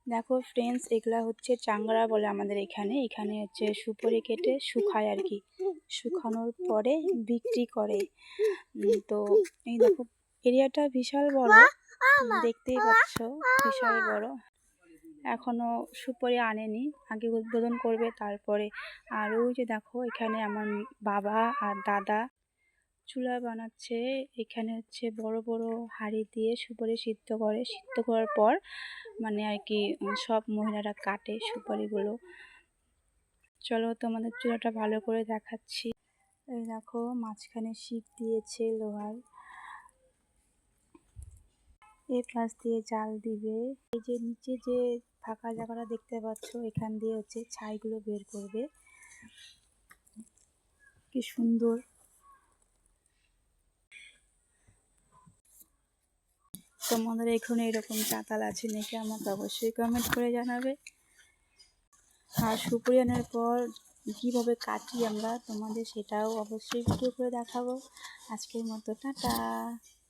দেখো ফ্রেন্ডস, এগুলা হচ্ছে চাংড়া বলে আমাদের এখানে। এখানে হচ্ছে সুপারি কেটে শুকায় আর কি, শুকানোর পরে বিক্রি করে। তো এই দেখো এরিয়াটা বিশাল বড়, দেখতেই পাচ্ছ বিশাল বড়। এখনো সুপারি আনেনি, আগে উদ্বোধন করবে তারপরে। আর ওই যে দেখো এখানে আমার বাবা আর দাদা চুলা বানাচ্ছে। এখানে হচ্ছে বড় বড় হাঁড়ি দিয়ে সুপারি সিদ্ধ করে, সিদ্ধ করার পর মানে আর কি সব মহিলারা কাটে সুপারিগুলো। চলো তোমাদের চুলাটা ভালো করে দেখাচ্ছি। এই দেখো মাঝখানে শিক দিয়েছে লোহার, এই পাশ দিয়ে জাল দিবে। এই যে নিচে যে ফাঁকা জায়গাটা দেখতে পাচ্ছ, এখান দিয়ে হচ্ছে ছাইগুলো বের করবে। কি সুন্দর। তোমাদের এখানে এরকম চাতাল আছে নাকি আমাকে অবশ্যই কমেন্ট করে জানাবে। আর সুপারি আনার পর কীভাবে কাটি আমরা তোমাদের সেটাও অবশ্যই ভিডিও করে দেখাবো। আজকের মতো টাটা।